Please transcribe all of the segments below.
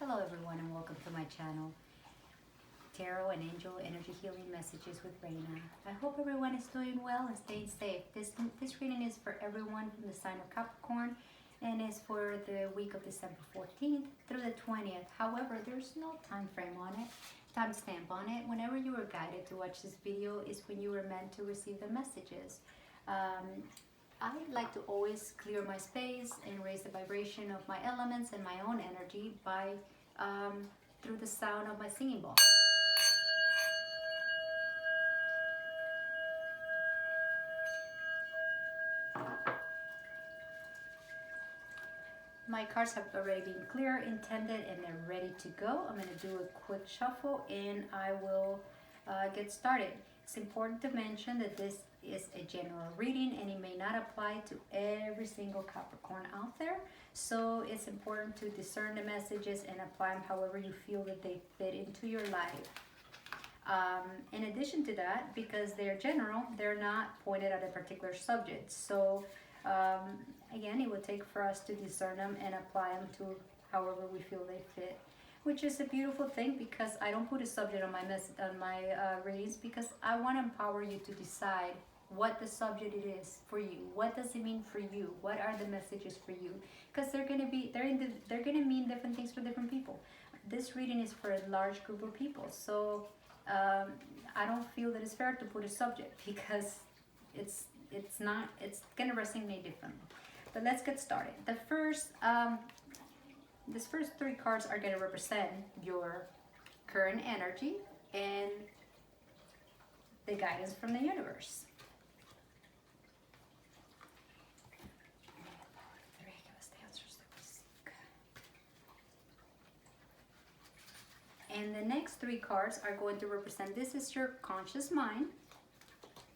Hello everyone and welcome to my channel, Tarot and Angel Energy Healing Messages with Reina. I hope everyone is doing well and staying safe. This reading is for everyone from the sign of Capricorn and is for the week of December 14th through the 20th. However, there's no time frame on it, timestamp on it. Whenever you were guided to watch this video is when you were meant to receive the messages. I like to always clear my space and raise the vibration of my elements and my own energy by through the sound of my singing bowl. My cards have already been clear, intended, and they're ready to go. I'm going to do a quick shuffle and I will get started. It's important to mention that this is a general reading and it may not apply to every single Capricorn out there. So it's important to discern the messages and apply them however you feel that they fit into your life. In addition to that, because they're general, they're not pointed at a particular subject. So again, it would take for us to discern them and apply them to however we feel they fit. Which is a beautiful thing because I don't put a subject on my readings because I want to empower you to decide what the subject it is for you. What does it mean for you? What are the messages for you? Because they're gonna mean different things for different people. This reading is for a large group of people, so I don't feel that it's fair to put a subject because it's gonna resonate differently. But let's get started. These first three cards are going to represent your current energy and the guidance from the universe. And the next three cards are going to represent, this is your conscious mind,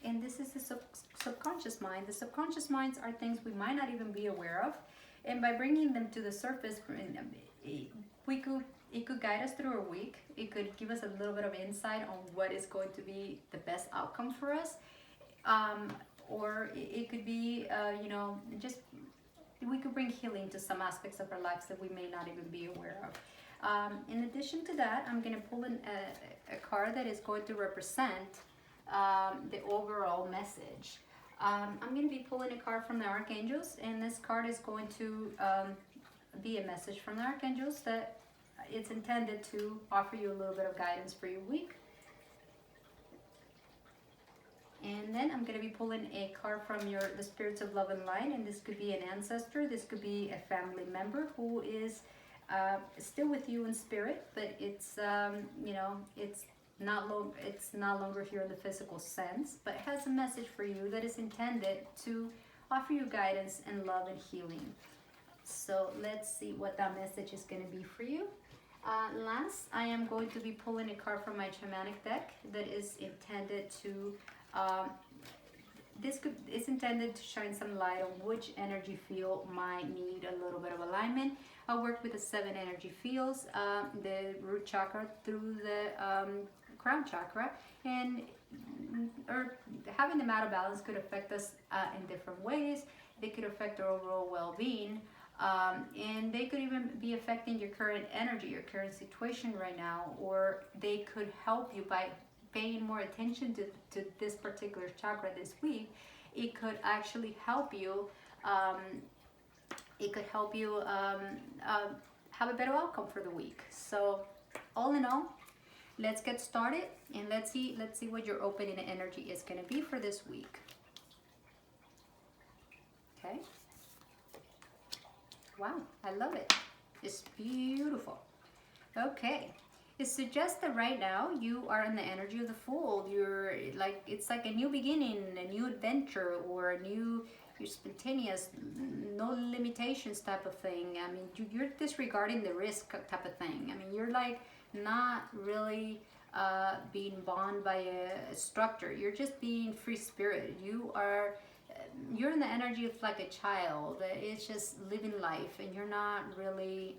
and this is the subconscious mind. The subconscious minds are things we might not even be aware of. And by bringing them to the surface, it could guide us through a week. It could give us a little bit of insight on what is going to be the best outcome for us. Or it could be, just we could bring healing to some aspects of our lives that we may not even be aware of. In addition to that, I'm going to pull in a card that is going to represent the overall message. I'm going to be pulling a card from the Archangels, and this card is going to be a message from the Archangels that it's intended to offer you a little bit of guidance for your week. And then I'm going to be pulling a card from the Spirits of Love and Light, and this could be an ancestor, this could be a family member who is still with you in spirit, but it's it's no longer here in the physical sense, but it has a message for you that is intended to offer you guidance and love and healing. So let's see what that message is going to be for you. Last, I am going to be pulling a card from my shamanic deck that is intended to it's intended to shine some light on which energy field might need a little bit of alignment. I work with the 7 energy fields, the root chakra through the crown chakra, and having them out of balance could affect us in different ways. They could affect our overall well-being, and they could even be affecting your current energy, your current situation right now, or they could help you by paying more attention to this particular chakra this week. It could actually help you have a better outcome for the week. So all in all, let's get started and let's see what your opening energy is going to be for this week. Okay. Wow, I love it. It's beautiful. Okay. It suggests that right now you are in the energy of the Fool. It's like a new beginning, a new adventure, or you're spontaneous, no limitations type of thing. I mean, you're disregarding the risk type of thing. I mean, you're like not really being bound by a structure. You're just being free spirit. You're in the energy of like a child. It's just living life, and you're not really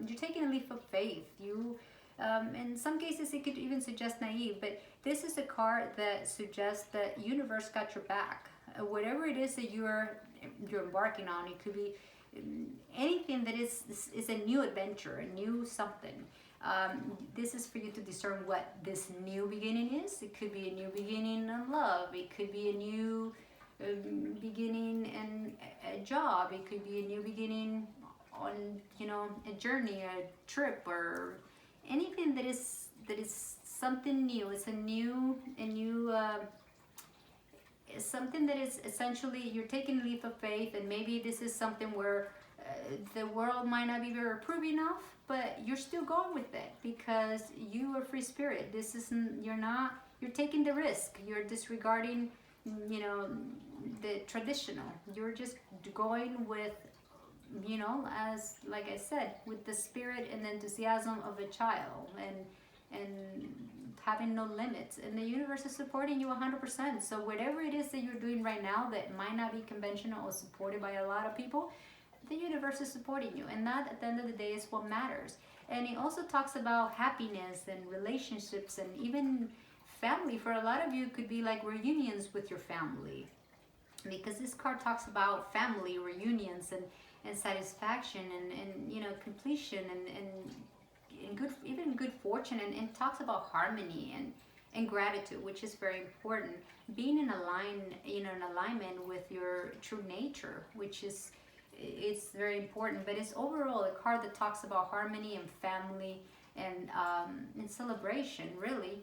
you're taking a leap of faith. In some cases it could even suggest naive, but this is a card that suggests that universe got your back. Whatever it is that you're embarking on, it could be anything that is a new adventure, a new something. This is for you to discern what this new beginning is. It could be a new beginning in love. It could be a new beginning in a job. It could be a new beginning on, you know, a journey, a trip, or anything that is something new. It's something that is essentially, you're taking a leap of faith, and maybe this is something where the world might not be very approving of, but you're still going with it because you are free spirit. This isn't, you're taking the risk. You're disregarding, you know, the traditional. You're just going with, you know, as like I said, with the spirit and the enthusiasm of a child, and having no limits, and the universe is supporting you 100%. So whatever it is that you're doing right now that might not be conventional or supported by a lot of people, the universe is supporting you, and that at the end of the day is what matters. And it also talks about happiness and relationships and even family. For a lot of you, it could be like reunions with your family, because this card talks about family reunions and satisfaction and you know, completion and good, even good fortune, and talks about harmony and gratitude, which is very important. Being in alignment with your true nature, which is, it's very important. But it's overall a card that talks about harmony and family and celebration, really.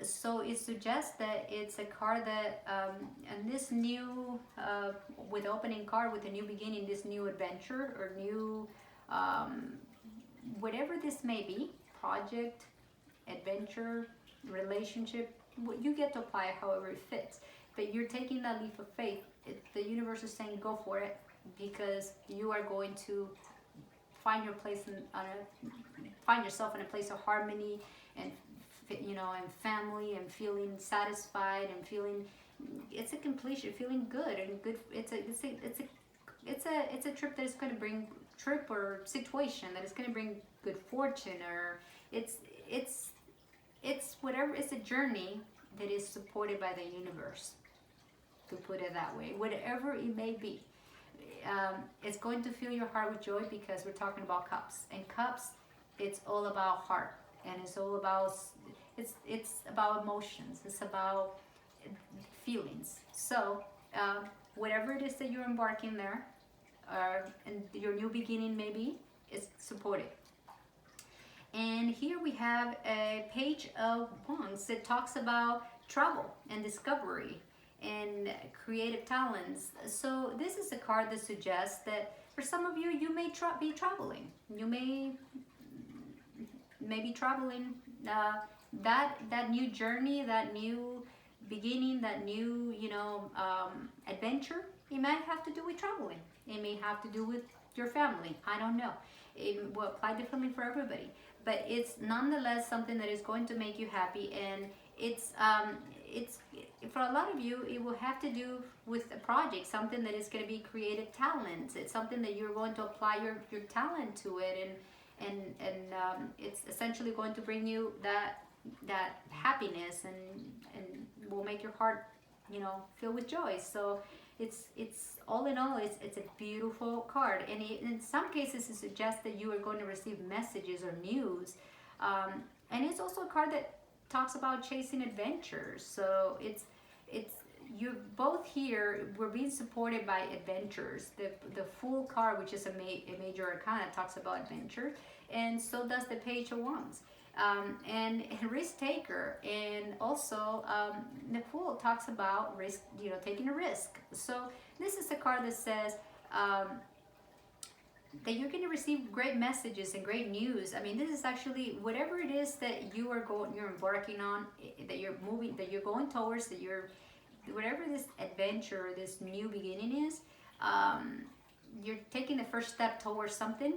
So it suggests that it's a card that, and this new, with opening card, with a new beginning, this new adventure or new, whatever this may be, project, adventure, relationship, you get to apply it however it fits. But you're taking that leap of faith. The universe is saying go for it, because you are going to find your place find yourself in a place of harmony and, you know, and family, and feeling satisfied, and feeling, it's a completion, feeling good and good. It's a trip that is going to bring, trip or situation that is going to bring good fortune, or it's whatever. It's a journey that is supported by the universe, to put it that way. Whatever it may be, it's going to fill your heart with joy, because we're talking about cups, and cups, it's all about heart, and it's all about, it's about emotions, it's about feelings. So whatever it is that you're embarking there, and your new beginning maybe, is supported. And here we have a page of wands that talks about travel and discovery and creative talents. So this is a card that suggests that for some of you, you may be traveling. You may be traveling. That new journey, that new beginning, that new, you know, adventure, it might have to do with traveling. It may have to do with your family. I don't know. It will apply differently for everybody. But it's nonetheless something that is going to make you happy, and it's for a lot of you, it will have to do with a project, something that is going to be creative talent. It's something that you're going to apply your talent to it, and it's essentially going to bring you that happiness, and will make your heart, you know, fill with joy. So it's all in all, it's a beautiful card, and in some cases it suggests that you are going to receive messages or news, and it's also a card that talks about chasing adventures. So it's you're both here. We're being supported by adventures. The Fool card, which is a major arcana, talks about adventure, and so does the Page of Wands. And risk taker, and also the Fool talks about risk, you know, taking a risk. So this is a card that says that you're going to receive great messages and great news. I mean, this is actually whatever it is that you're embarking on, that you're moving, that you're going towards, that you're, whatever this adventure, this new beginning is, you're taking the first step towards something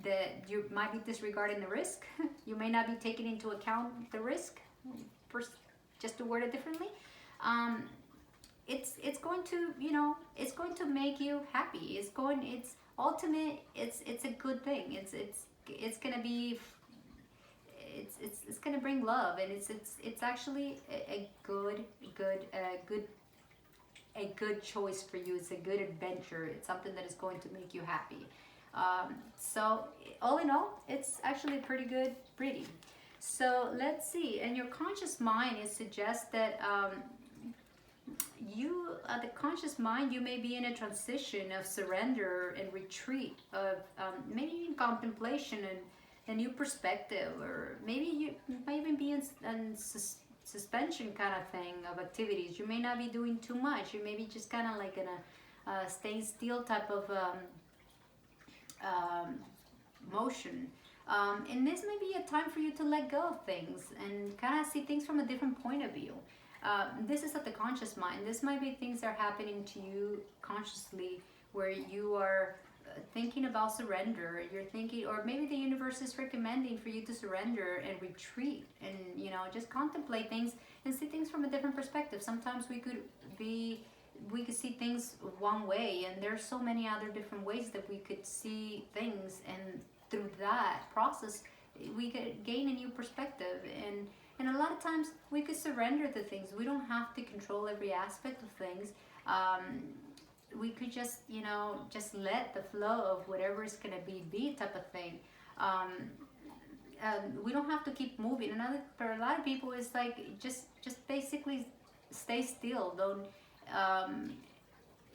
that you might be disregarding the risk. You may not be taking into account the risk, just to word it differently. It's going to, you know, it's going to make you happy. It's ultimate. It's a good thing. It's gonna be, it's gonna bring love, and it's actually a good a good choice for you. It's a good adventure. It's something that is going to make you happy. So all in all, it's actually a pretty good reading. So let's see. In your conscious mind, it suggests that the conscious mind, you may be in a transition of surrender and retreat, of maybe in contemplation and a new perspective, or maybe you might even be in suspension kind of thing of activities. You may not be doing too much. You may be just kind of like in a stay still type of motion. And this may be a time for you to let go of things and kind of see things from a different point of view. This is at the conscious mind. This might be things that are happening to you consciously, where you are thinking about surrender. You're thinking, or maybe the universe is recommending for you to surrender and retreat, and just contemplate things and see things from a different perspective. Sometimes we could see things one way, and there's so many other different ways that we could see things, and through that process we could gain a new perspective. And a lot of times we could surrender to things. We don't have to control every aspect of things. We could just let the flow of whatever is going to be type of thing. We don't have to keep moving. For a lot of people, it's like just basically stay still. Don't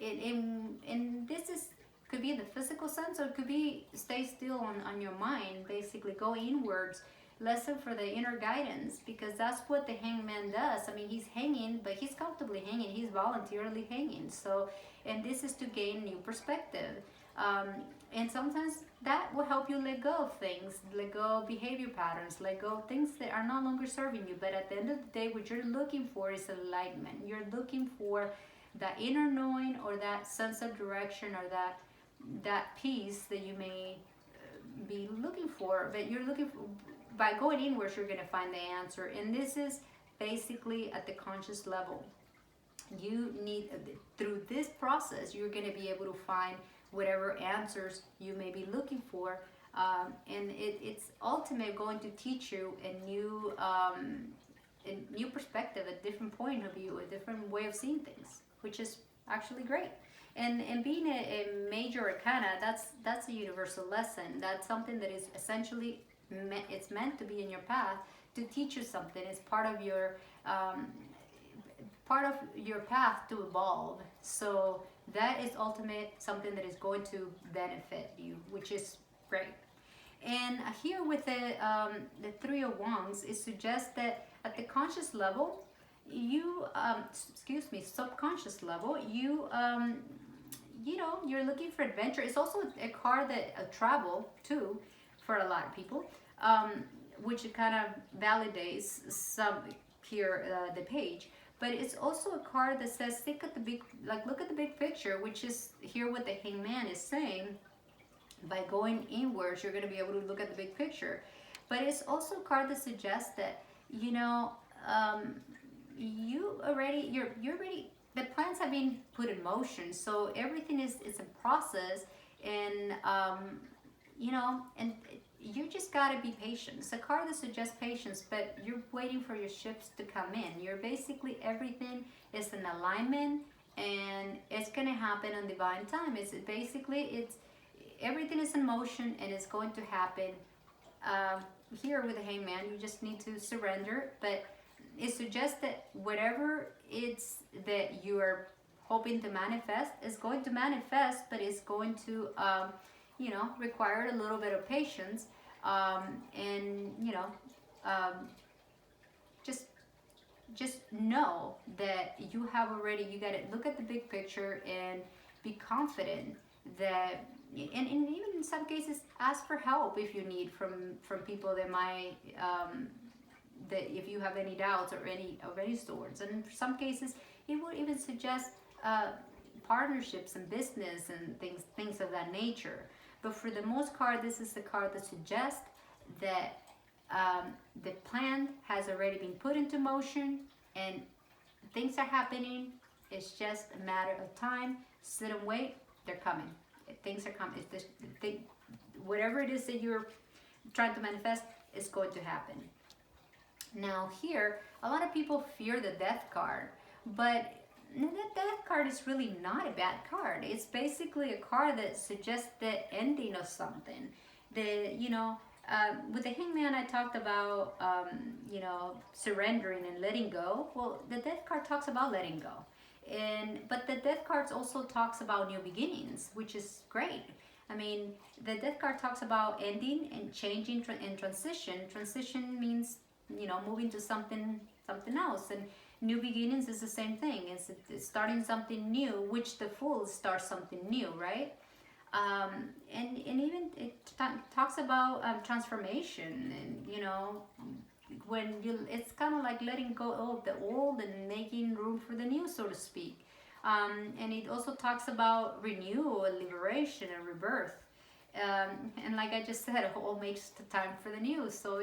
and this could be in the physical sense, or it could be stay still on your mind. Basically go inwards, listen for the inner guidance, because that's what the hangman does. I mean, he's hanging, but he's comfortably hanging. He's voluntarily hanging. So, and this is to gain new perspective. And sometimes that will help you let go of things, let go of behavior patterns, let go of things that are no longer serving you. But at the end of the day, what you're looking for is enlightenment. You're looking for that inner knowing, or that sense of direction, or that peace that you may be looking for. But you're looking for, by going inwards, you're going to find the answer. And this is basically at the conscious level. You need, through this process, you're going to be able to find whatever answers you may be looking for. And it's ultimately going to teach you a new perspective, a different point of view, a different way of seeing things, which is actually great. And being a major arcana, that's a universal lesson. That's something that is essentially it's meant to be in your path to teach you something. It's part of your path to evolve. So that is ultimate something that is going to benefit you, which is great. And here with the Three of Wands, it suggests that at the conscious level, subconscious level, you're looking for adventure. It's also a card that travel too, for a lot of people, which kind of validates some here the page. But it's also a card that says look at the big picture, which is here what the Hangman is saying. By going inwards, you're going to be able to look at the big picture. But it's also a card that suggests that the plans have been put in motion, so everything is a process, and and you just gotta be patient. It's a card that suggests patience, but you're waiting for your ships to come in. You're basically, everything is in alignment, and it's gonna happen on divine time. Everything is in motion, and it's going to happen. Here with the Hangman, you just need to surrender, but it suggests that whatever it's that you are hoping to manifest is going to manifest, but it's going to require a little bit of patience, just know that you got to look at the big picture and be confident that, and even in some cases, ask for help if you need from people that might that if you have any doubts or any sorts. And in some cases, it would even suggest partnerships and business and things of that nature. But for the most part, this is the card that suggests that the plan has already been put into motion, and things are happening. It's just a matter of time. Sit and wait. They're coming. Things are coming. Whatever it is that you're trying to manifest is going to happen. Now here, a lot of people fear the Death card, but that death card is really not a bad card. It's basically a card that suggests the ending of something. With the Hangman, I talked about, surrendering and letting go. Well, the death card talks about letting go. But the death cards also talks about new beginnings, which is great. I mean, the death card talks about ending and changing and transition. Transition means, moving to something else. And new beginnings is the same thing. It's starting something new, which the Fool starts something new, right? And even it talks about transformation, and it's kind of like letting go of the old and making room for the new, so to speak. And it also talks about renewal, liberation, and rebirth. And like I just said, all makes the time for the new. So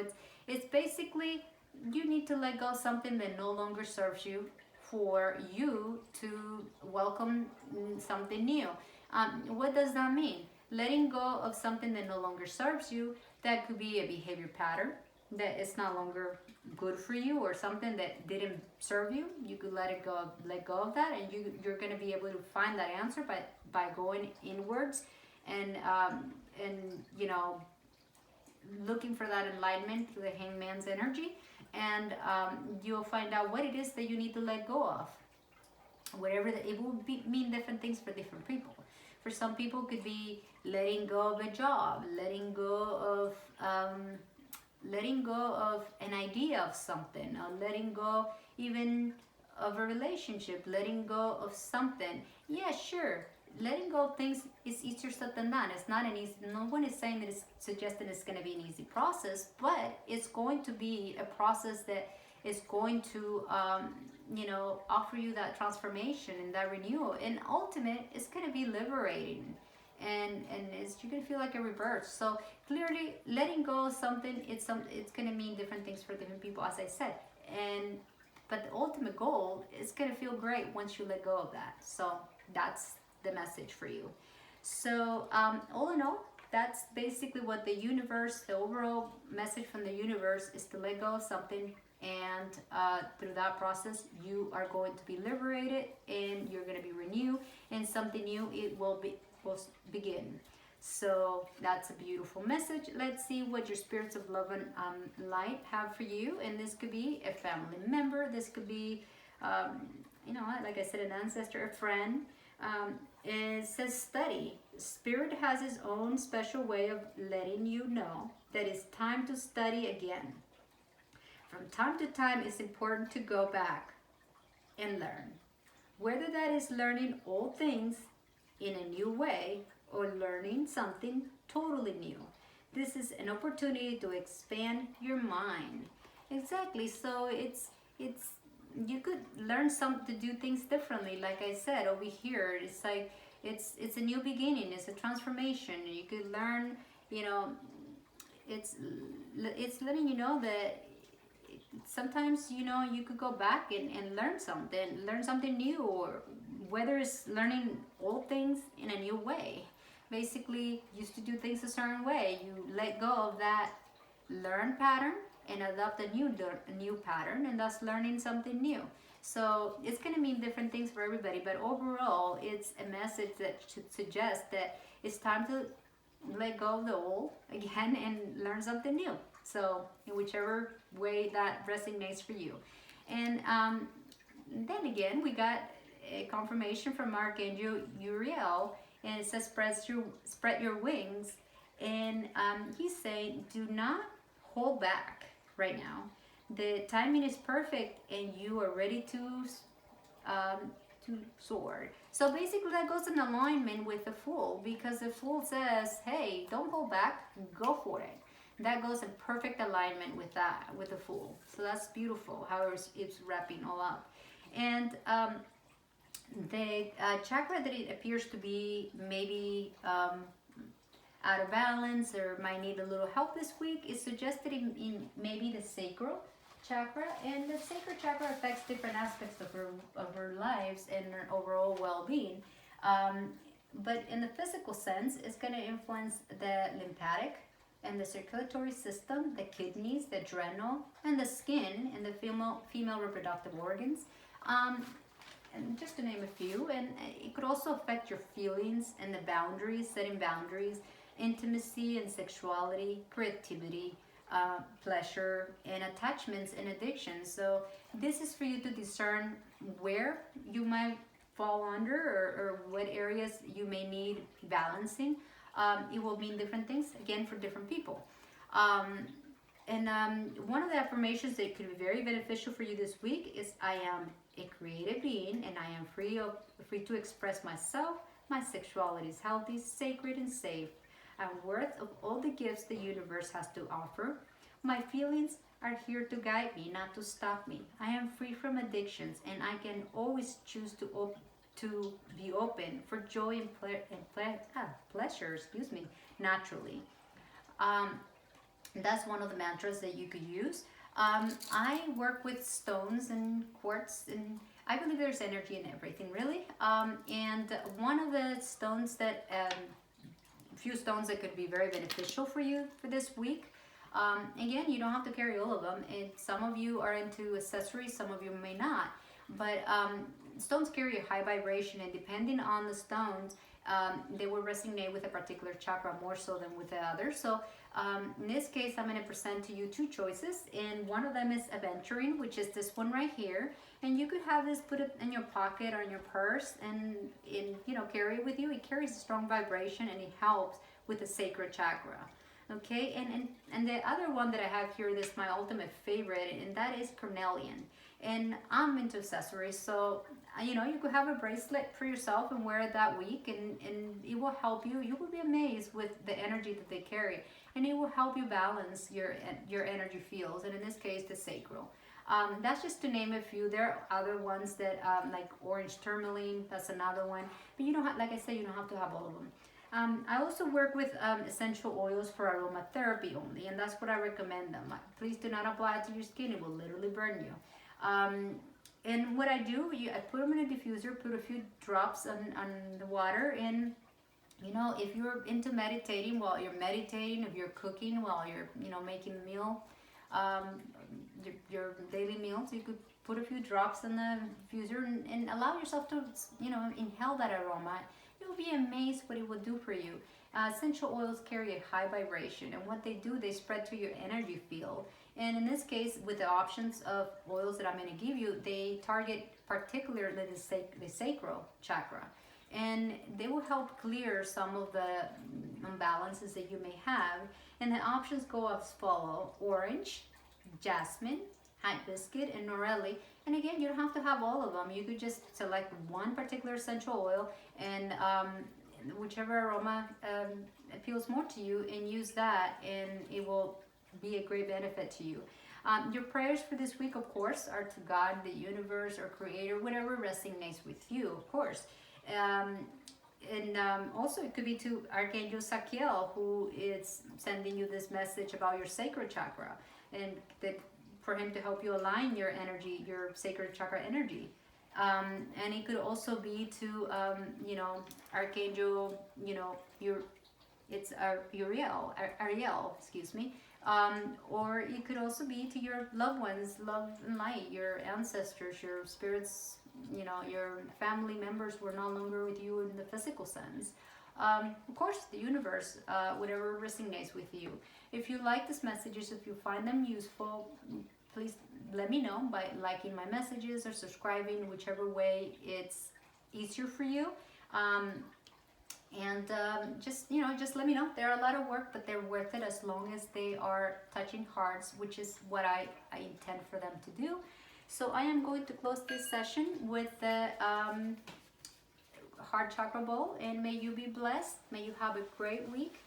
it's basically, you need to let go of something that no longer serves you for you to welcome something new. What does that mean? Letting go of something that no longer serves you. That could be a behavior pattern that is no longer good for you, or something that didn't serve you. You could let go of that, and you're going to be able to find that answer by going inwards and looking for that enlightenment through the Hangman's energy, and you'll find out what it is that you need to let go of. It will mean different things for different people. For some people, it could be letting go of a job, letting go of an idea of something, or letting go even of a relationship, letting go of something. Yeah, sure. Letting go of things is easier said than done. It's not an easy. No one is saying that it's suggesting it's going to be an easy process, but it's going to be a process that is going to, offer you that transformation and that renewal. And ultimate, it's going to be liberating, and you're going to feel like a rebirth. So clearly, letting go of something, it's going to mean different things for different people, as I said. But the ultimate goal is going to feel great once you let go of that. So that's the message for you. So all in all, that's basically what the overall message from the universe is, to let go of something, and through that process you are going to be liberated, and you're going to be renewed, and something new will begin. So that's a beautiful message. Let's see what your spirits of love and light have for you. And this could be a family member, this could be like I said, an ancestor, a friend. It says study. Spirit has its own special way of letting you know that it's time to study again. From time to time, it's important to go back and learn. Whether that is learning old things in a new way or learning something totally new. This is an opportunity to expand your mind. Exactly. So it's you could learn to do things differently. Like I said over here, it's like it's a new beginning. It's a transformation. You could learn. It's letting you know that sometimes you could go back and learn something new, or whether it's learning old things in a new way. Basically, used to do things a certain way. You let go of that learn pattern and adopt a new pattern, and thus learning something new. So it's going to mean different things for everybody, but overall it's a message that should suggest that it's time to let go of the old again and learn something new. So in whichever way that resonates for you. And then again, we got a confirmation from Archangel Uriel, and it says spread your wings. And he's saying, do not hold back right now. The timing is perfect, and you are ready to soar. So basically, that goes in alignment with the Fool, because the Fool says, "Hey, don't hold back, go for it." That goes in perfect alignment with the Fool. So that's beautiful how it's wrapping all up. And the chakra that it appears to be maybe out of balance or might need a little help this week is suggested in maybe the sacral chakra. And the sacral chakra affects different aspects of our lives and our overall well-being. But in the physical sense, it's going to influence the lymphatic and the circulatory system, the kidneys, the adrenal, and the skin, and the female reproductive organs. and just to name a few. And it could also affect your feelings and the boundaries, setting boundaries, intimacy and sexuality, creativity, pleasure, and attachments and addictions. So this is for you to discern where you might fall under, or what areas you may need balancing. It will mean different things again for different people. And one of the affirmations that could be very beneficial for you this week is, I am a creative being and I am free to express myself. My sexuality is healthy, sacred, and safe. I'm worth of all the gifts the universe has to offer. My feelings are here to guide me, not to stop me. I am free from addictions and I can always choose to be open for joy and pleasure, naturally. Um, that's one of the mantras that you could use. I work with stones and quartz, and I believe there's energy in everything, really. And one of the stones that, few stones that could be very beneficial for you for this week. Again, you don't have to carry all of them. And some of you are into accessories, some of you may not. But stones carry a high vibration, and depending on the stones, they will resonate with a particular chakra more so than with the others. So in this case, I'm going to present to you two choices, and one of them is aventurine, which is this one right here. And you could have this, put it in your pocket or in your purse, and carry it with you. It carries a strong vibration and it helps with the sacred chakra. Okay, and the other one that I have here, this is my ultimate favorite, and that is carnelian. And I'm into accessories, so you could have a bracelet for yourself and wear it that week, and it will help you. You will be amazed with the energy that they carry, and it will help you balance your energy fields, and in this case, the sacral. That's just to name a few. There are other ones that like orange tourmaline. That's another one, but you don't have, like I said, you don't have to have all of them. I also work with essential oils for aromatherapy only, and that's what I recommend them. Please do not apply it to your skin. It will literally burn you. And what I do, I put them in a diffuser, put a few drops on the water, and if you're into meditating, while you're meditating, if you're cooking while you're making a meal, your daily meals, you could put a few drops in the diffuser and allow yourself to inhale that aroma. You'll be amazed what it will do for you. Essential oils carry a high vibration, and what they do, they spread to your energy field. And in this case, with the options of oils that I'm going to give you, they target particularly the sacral chakra. And they will help clear some of the imbalances that you may have. And the options go as follow: orange, jasmine, hibiscus, and norelli. And again, you don't have to have all of them. You could just select one particular essential oil, and whichever aroma appeals more to you, and use that, and it will be a great benefit to you. Your prayers for this week, of course, are to God, the universe, or creator, whatever resonates with you, of course. Also it could be to Archangel Sakiel, who is sending you this message about your sacred chakra, and that for him to help you align your energy, your sacred chakra energy. And it could also be to Archangel, it's Ariel, excuse me. Or it could also be to your loved ones, love and light, your ancestors, your spirits, your family members who are no longer with you in the physical sense. Of course, the universe, whatever resonates with you. If you like these messages, if you find them useful, please let me know by liking my messages or subscribing, whichever way it's easier for you. Just let me know. They're a lot of work, but they're worth it as long as they are touching hearts, which is what I intend for them to do. So I am going to close this session with the heart chakra bowl, and may you be blessed. May you have a great week.